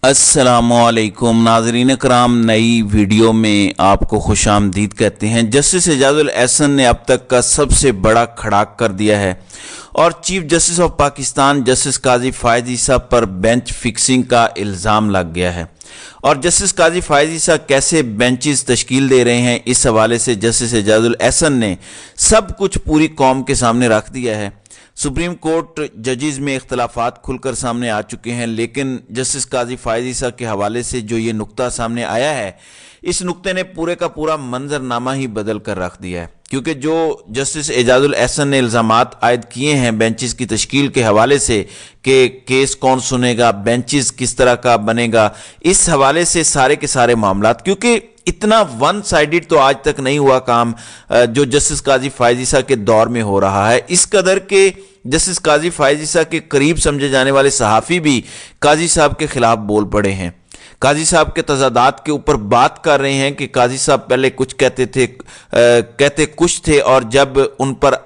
अस्सलामुअलैकुम नाज़रीन कराम, नई वीडियो में आपको खुश आमदीद कहते हैं। जस्टिस एजाजुल एहसन ने अब तक का सबसे बड़ा खड़ाक कर दिया है और chief justice of Pakistan justice Qazi Faez Isa पर बेंच फिक्सिंग का इल्ज़ाम लग गया है। और जस्टिस काजी फायद ईसा कैसे बेंचेस तश्कील दे रहे हैं, इस हवाले से जस्टिस एजाजुल एहसन ने सब कुछ पूरी कौम के सामने रख दिया है। सुप्रीम कोर्ट जजेस में इख्तलाफात खुलकर सामने आ चुके हैं, लेकिन जस्टिस काजी फायद ईसा के हवाले से जो ये नुक्ता सामने आया है, इस नुक्ते ने पूरे का पूरा मंजरनामा ही बदल कर रख दिया है। क्योंकि जो जस्टिस एजाजुल एहसन ने इल्ज़ामात आयद किए हैं बेंचेस की तश्कील के हवाले से कि केस कौन सुनेगा, बेंचेस किस तरह का बनेगा, इस हवाले से सारे के सारे मामलात, क्योंकि इतना वन साइडेड तो आज तक नहीं हुआ काम जो जस्टिस काजी फायद ईसा के दौर में हो रहा है। इस कदर के जस्टिस काजी फायद ईसा के करीब समझे जाने वाले सहाफ़ी भी काजी साहब के खिलाफ बोल पड़े हैं। काजी साहब के तजादात के ऊपर बात कर रहे हैं कि काजी साहब पहले कुछ कहते कुछ थे और जब उन पर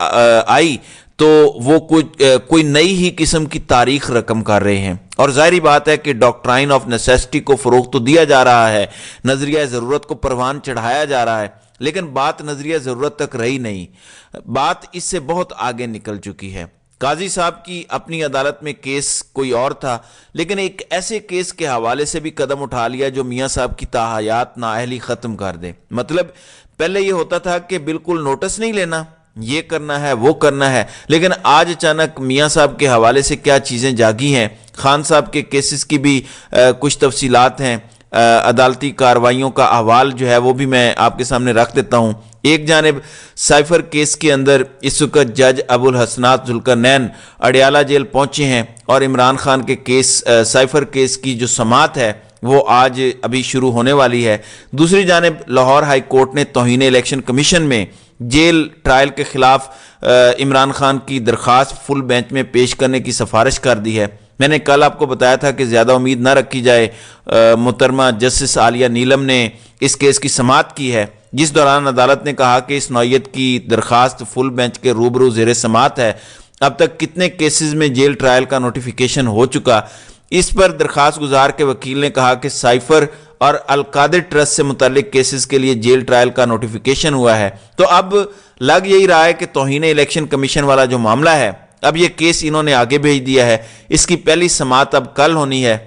आई तो वो कोई नई ही किस्म की तारीख रकम कर रहे हैं। और जाहिर बात है कि डॉक्ट्राइन ऑफ नेसेसिटी को फ़रोग़ तो दिया जा रहा है, नज़रिया ज़रूरत को परवान चढ़ाया जा रहा है, लेकिन बात नज़रिया ज़रूरत तक रही नहीं, बात इससे बहुत आगे निकल चुकी है। काजी साहब की अपनी अदालत में केस कोई और था, लेकिन एक ऐसे केस के हवाले से भी कदम उठा लिया जो मियाँ साहब की ताहयात नाअहली ख़त्म कर दे। मतलब पहले ये होता था कि बिल्कुल नोटिस नहीं लेना, ये करना है वो करना है, लेकिन आज अचानक मियाँ साहब के हवाले से क्या चीज़ें जागी हैं। खान साहब के केसेस की भी कुछ तफसीलात हैं, अदालती कार्रवाइयों का अहवाल जो है वो भी मैं आपके सामने रख देता हूँ। एक जानिब साइफर केस के अंदर इस वक्त जज अबुल हसनात जुल्करनैन अडियाला जेल पहुंचे हैं और इमरान खान के केस साइफर केस की जो समाअत है वो आज अभी शुरू होने वाली है। दूसरी जानिब लाहौर हाई कोर्ट ने तौहीन इलेक्शन कमीशन में जेल ट्रायल के खिलाफ इमरान खान की दरख्वास्त फुल बेंच में पेश करने की सिफारिश कर दी है। मैंने कल आपको बताया था कि ज़्यादा उम्मीद ना रखी जाए। मोहतरमा जस्टिस आलिया नीलम ने इस केस की समाअत की है, जिस दौरान अदालत ने कहा कि इस नौयत की दरख्वास्त फुल बेंच के रूबरू ज़ेरे समाअत है। अब तक कितने केसेस में जेल ट्रायल का नोटिफिकेशन हो चुका, इस पर दरख्वास्त गुजार के वकील ने कहा कि साइफर और अलकादिर ट्रस्ट से मुतल्लिक केसेस के लिए जेल ट्रायल का नोटिफिकेशन हुआ है। तो अब लग यही रहा है कि तौहीन इलेक्शन कमीशन वाला जो मामला है, अब ये केस इन्होंने आगे भेज दिया है। इसकी पहली समाअत अब कल होनी है।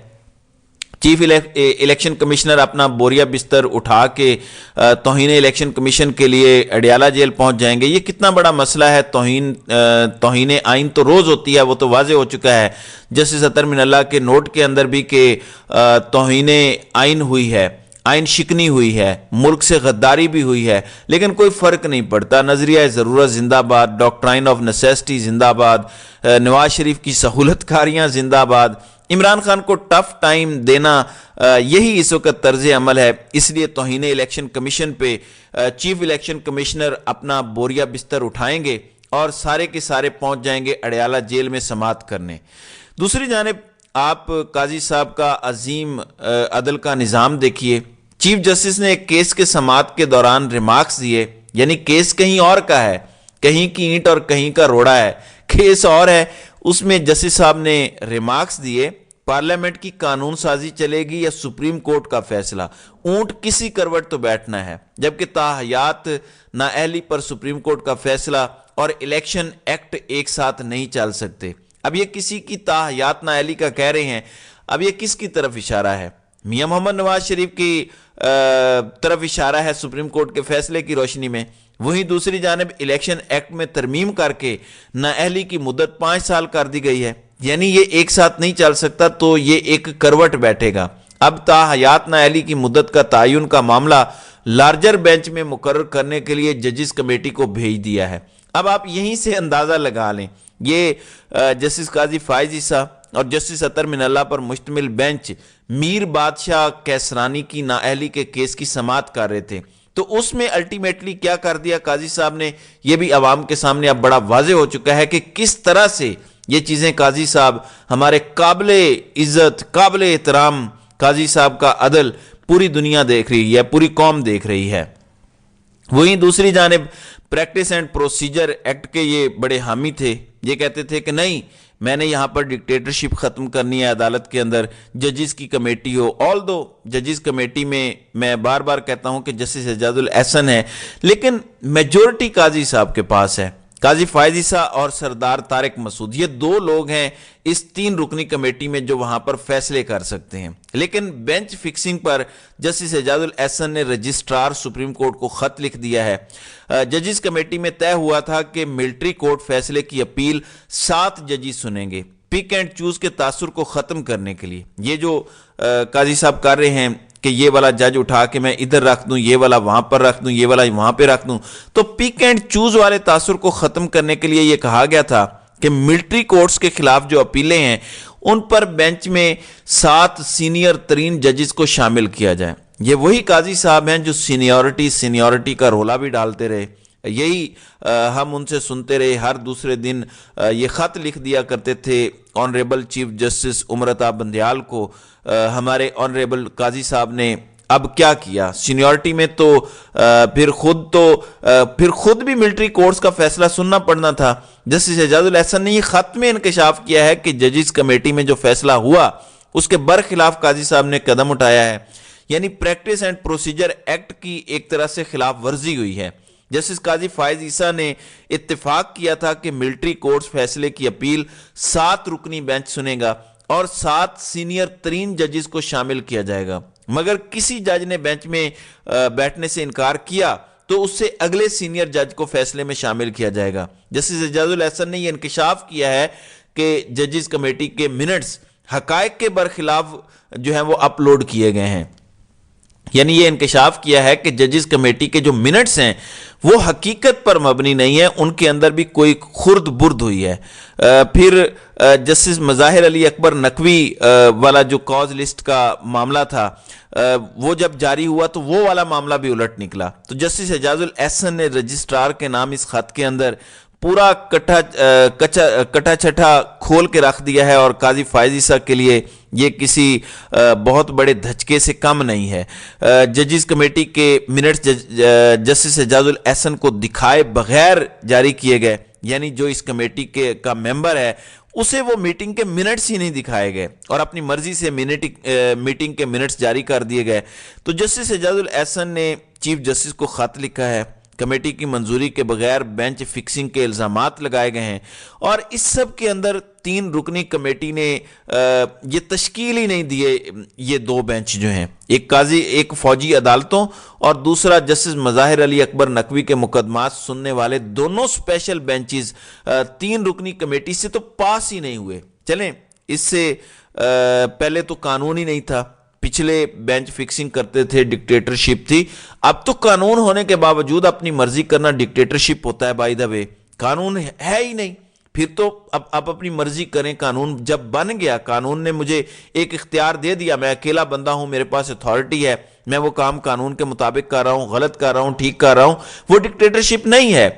चीफ इलेक्शन कमिश्नर अपना बोरिया बिस्तर उठा के तौहीन इलेक्शन कमीशन के लिए अडियाला जेल पहुंच जाएंगे। ये कितना बड़ा मसला है। तौहीन आइन तो रोज़ होती है, वो तो वाजे हो चुका है। जस्टिस अतर मिनल्ला के नोट के अंदर भी कि तौहीन आइन हुई है, आइन शिकनी हुई है, मुल्क से गद्दारी भी हुई है, लेकिन कोई फ़र्क नहीं पड़ता। नज़रिया ज़रूरत जिंदाबाद, डॉक्ट्राइन ऑफ नेसेसिटी जिंदाबाद, नवाज शरीफ की सहूलतकारियाँ जिंदाबाद, इमरान खान को टफ टाइम देना, यही इस वक्त तर्ज अमल है। इसलिए तौहीन इलेक्शन कमीशन पे चीफ इलेक्शन कमिश्नर अपना बोरिया बिस्तर उठाएंगे और सारे के सारे पहुंच जाएंगे अडियाला जेल में समाअत करने। दूसरी जानिब आप काजी साहब का अजीम अदल का निज़ाम देखिए। चीफ जस्टिस ने एक केस के समाअत के दौरान रिमार्क्स दिए, यानी केस कहीं और का है, कहीं की ईंट और कहीं का रोड़ा है, केस और है, उसमें जस्टिस साहब ने रिमार्क्स दिए, पार्लियामेंट की कानून साजी चलेगी या सुप्रीम कोर्ट का फैसला, ऊंट किसी करवट तो बैठना है। जबकि ताहयात नाअहली पर सुप्रीम कोर्ट का फैसला और इलेक्शन एक्ट एक साथ नहीं चल सकते। अब ये किसी की ताहयात नाअहली का कह रहे हैं, अब ये किसकी तरफ इशारा है? मियां मोहम्मद नवाज शरीफ की तरफ इशारा है सुप्रीम कोर्ट के फैसले की रोशनी में। वहीं दूसरी जानिब इलेक्शन एक्ट में तरमीम करके नाअहली की मुद्दत 5 साल कर दी गई है, यानी ये एक साथ नहीं चल सकता, तो ये एक करवट बैठेगा। अब ताहयात नाअहली की मुद्दत का तयन का मामला लार्जर बेंच में मुकर्रर करने के लिए जजिस कमेटी को भेज दिया है। अब आप यहीं से अंदाज़ा लगा लें, ये जस्टिस काजी फायद ईसा और जस्टिस अतर मिनल्ला पर मुश्तमिल बेंच मीर बादशाह कैसरानी की नाअहली के केस की समाअत कर रहे थे, तो उसमें अल्टीमेटली क्या कर दिया काजी साहब ने, यह भी अवाम के सामने अब बड़ा वाजे हो चुका है कि किस तरह से ये चीज़ें काजी साहब, हमारे काबिले इज़्ज़त काबिले एहतराम काजी साहब का अदल पूरी दुनिया देख रही है, पूरी कौम देख रही है। वहीं दूसरी जानिब प्रैक्टिस एंड प्रोसीजर एक्ट के ये बड़े हामी थे, ये कहते थे कि नहीं, میں نے یہاں پر ڈکٹیٹرشپ ختم کرنی ہے عدالت کے اندر، ججز کی کمیٹی ہو، آل دو ججز کمیٹی میں بار بار کہتا ہوں کہ جسٹس اعجاز الاحسن ہے، لیکن میجورٹی قاضی صاحب کے پاس ہے، قاضی فائز عیسیٰ اور سردار طارق مسعود، یہ دو لوگ ہیں اس 3 رکنی کمیٹی میں جو وہاں پر فیصلے کر سکتے ہیں۔ لیکن بینچ فکسنگ پر جسٹس اعجاز الاحسن نے رجسٹرار سپریم کورٹ کو خط لکھ دیا ہے۔ ججز کمیٹی میں طے ہوا تھا کہ ملٹری کورٹ فیصلے کی اپیل 7 ججز سنیں گے، پک اینڈ چوز کے تاثر کو ختم کرنے کے لیے۔ یہ جو قاضی صاحب کر رہے ہیں کہ یہ والا جج اٹھا کے میں ادھر رکھ دوں، یہ والا وہاں پر رکھ دوں، یہ والا وہاں پہ رکھ دوں، تو پک اینڈ چوز والے تاثر کو ختم کرنے کے لیے یہ کہا گیا تھا کہ ملٹری کورٹس کے خلاف جو اپیلیں ہیں ان پر بینچ میں 7 سینئر ترین ججز کو شامل کیا جائے۔ یہ وہی قاضی صاحب ہیں جو سینیورٹی کا رولا بھی ڈالتے رہے، یہی ہم ان سے سنتے رہے، ہر دوسرے دن یہ خط لکھ دیا کرتے تھے آنریبل چیف جسٹس عمرتا بندیال کو۔ ہمارے آنریبل قاضی صاحب نے اب کیا کیا؟ سینیورٹی میں تو پھر خود بھی ملٹری کورٹس کا فیصلہ سننا پڑنا تھا۔ جسٹس اعجاز الاحسن نے یہ خط میں انکشاف کیا ہے کہ ججز کمیٹی میں جو فیصلہ ہوا اس کے برخلاف قاضی صاحب نے قدم اٹھایا ہے، یعنی پریکٹس اینڈ پروسیجر ایکٹ کی ایک طرح سے خلاف ورزی ہوئی ہے۔ جسٹس قاضی فائز عیسیٰ نے اتفاق کیا تھا کہ ملٹری کورٹس فیصلے کی اپیل 7 رکنی بینچ سنے گا اور 7 سینئر ترین ججز کو شامل کیا جائے گا، مگر کسی جج نے بینچ میں بیٹھنے سے انکار کیا تو اس سے اگلے سینئر جج کو فیصلے میں شامل کیا جائے گا۔ جسٹس اعجاز الاحسن نے یہ انکشاف کیا ہے کہ ججز کمیٹی کے منٹس حقائق کے برخلاف جو ہیں وہ اپلوڈ کیے گئے ہیں، یعنی یہ انکشاف کیا ہے کہ ججز کمیٹی کے جو منٹس ہیں وہ حقیقت پر مبنی نہیں ہیں، ان کے اندر بھی کوئی خرد برد ہوئی ہے۔ پھر جسٹس مظاہر علی اکبر نقوی والا جو کاز لسٹ کا معاملہ تھا وہ جب جاری ہوا تو وہ والا معاملہ بھی الٹ نکلا، تو جسٹس اعجاز الاحسن نے رجسٹرار کے نام اس خط کے اندر پورا کٹا چھٹا کھول کے رکھ دیا ہے، اور قاضی فائز عیسیٰ کے لیے یہ کسی بہت بڑے دھچکے سے کم نہیں ہے۔ ججز کمیٹی کے منٹس جسٹس اعجاز الاحسن کو دکھائے بغیر جاری کیے گئے، یعنی جو اس کمیٹی کا ممبر ہے اسے وہ میٹنگ کے منٹس ہی نہیں دکھائے گئے اور اپنی مرضی سے میٹنگ کے منٹس جاری کر دیے گئے۔ تو جسٹس اعجاز الاحسن نے چیف جسٹس کو خط لکھا ہے، کمیٹی کی منظوری کے بغیر بینچ فکسنگ کے الزامات لگائے گئے ہیں، اور اس سب کے اندر 3 رکنی کمیٹی نے یہ تشکیل ہی نہیں دیے۔ یہ 2 بینچ جو ہیں، ایک فوجی عدالتوں اور دوسرا جسٹس مظاہر علی اکبر نقوی کے مقدمات سننے والے دونوں سپیشل بینچز 3 رکنی کمیٹی سے تو پاس ہی نہیں ہوئے۔ چلیں، اس سے پہلے تو قانون ہی نہیں تھا، پچھلے بینچ فکسنگ کرتے تھے، ڈکٹیٹرشپ تھی، اب تو قانون ہونے کے باوجود اپنی مرضی کرنا ڈکٹیٹرشپ ہوتا ہے۔ بائی دا وے قانون ہے ہی نہیں، پھر تو اب اپنی مرضی کریں۔ قانون جب بن گیا، قانون نے مجھے ایک اختیار دے دیا، میں اکیلا بندہ ہوں، میرے پاس اتھارٹی ہے، میں وہ کام قانون کے مطابق کر رہا ہوں، غلط کر رہا ہوں، ٹھیک کر رہا ہوں، وہ ڈکٹیٹرشپ نہیں ہے۔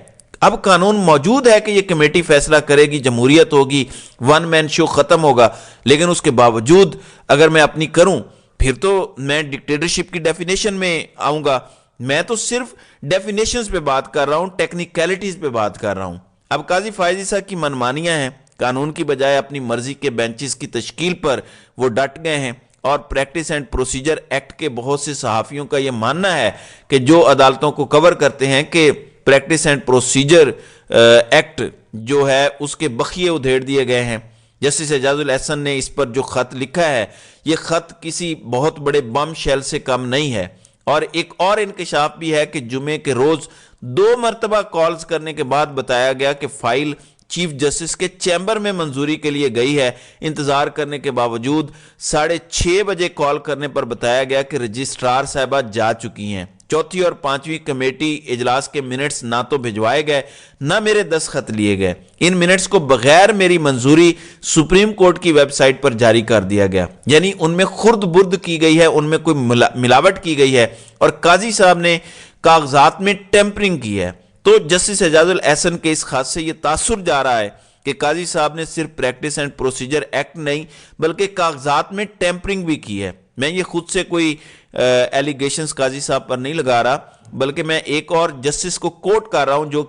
اب قانون موجود ہے کہ یہ کمیٹی فیصلہ کرے گی، جمہوریت ہوگی، ون مین شو ختم ہوگا، لیکن اس کے باوجود اگر میں اپنی کروں پھر تو میں ڈکٹیٹرشپ کی ڈیفینیشن میں آؤں گا۔ میں تو صرف ڈیفینیشنز پہ بات کر رہا ہوں، ٹیکنیکلٹیز پہ بات کر رہا ہوں۔ اب قاضی فائز عیسیٰ کی منمانیاں ہیں، قانون کی بجائے اپنی مرضی کے بینچز کی تشکیل پر وہ ڈٹ گئے ہیں، اور پریکٹس اینڈ پروسیجر ایکٹ کے بہت سے صحافیوں کا یہ ماننا ہے کہ جو عدالتوں کو کور کرتے ہیں کہ پریکٹس اینڈ پروسیجر ایکٹ جو ہے اس کے بخیے ادھیڑ دیے گئے ہیں۔ جسٹس اعجاز الاحسن نے اس پر جو خط لکھا ہے، یہ خط کسی بہت بڑے بم شیل سے کم نہیں ہے۔ اور ایک اور انکشاف بھی ہے کہ جمعے کے روز 2 مرتبہ کالز کرنے کے بعد بتایا گیا کہ فائل چیف جسٹس کے چیمبر میں منظوری کے لیے گئی ہے۔ انتظار کرنے کے باوجود 6:30 بجے کال کرنے پر بتایا گیا کہ رجسٹرار صاحبہ جا چکی ہیں۔ 4تھی اور 5ویں کمیٹی اجلاس کے منٹس نہ تو بھجوائے گئے، نہ میرے دستخط لیے گئے۔ ان منٹس کو بغیر میری منظوری سپریم کورٹ کی ویب سائٹ پر جاری کر دیا گیا، یعنی ان میں خرد برد کی گئی ہے، ان میں کوئی ملاوٹ کی گئی ہے، اور قاضی صاحب نے کاغذات میں ٹیمپرنگ کی ہے۔ تو جسٹس اعجاز الاحسن کے اس خط سے یہ تاثر جا رہا ہے کہ قاضی صاحب نے صرف پریکٹس اینڈ پروسیجر ایکٹ نہیں بلکہ کاغذات میں ٹیمپرنگ بھی کی ہے۔ میں یہ خود سے کوئی ایلیگیشنز قاضی صاحب پر نہیں لگا رہا، بلکہ میں ایک اور جسٹس کو کوٹ کر رہا ہوں جو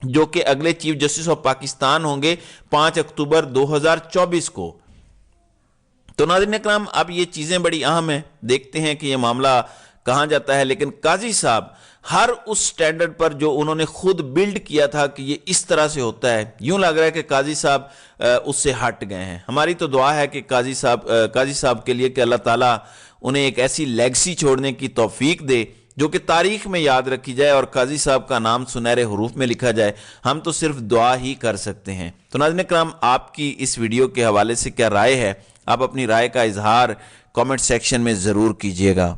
जो कि अगले चीफ जस्टिस ऑफ पाकिस्तान होंगे 5 अक्टूबर 2024 को। तो नाज़रीन इकराम, अब ये चीज़ें बड़ी अहम हैं, देखते हैं कि ये मामला कहाँ जाता है। लेकिन काजी साहब हर उस स्टैंडर्ड पर जो उन्होंने खुद बिल्ड किया था कि ये इस तरह से होता है, यूं लग रहा है कि काजी साहब उससे हट गए हैं। हमारी तो दुआ है कि काजी साहब के लिए कि अल्लाह ताला उन्हें एक ऐसी लेगसी छोड़ने की तौफीक दे जो कि तारीख में याद रखी जाए और काजी साहब का नाम सुनहरे हरूफ में लिखा जाए। हम तो सिर्फ दुआ ही कर सकते हैं। तो नाज़रीन इकराम, आपकी इस वीडियो के हवाले से क्या राय है? आप अपनी राय का इजहार कमेंट सेक्शन में ज़रूर कीजिएगा।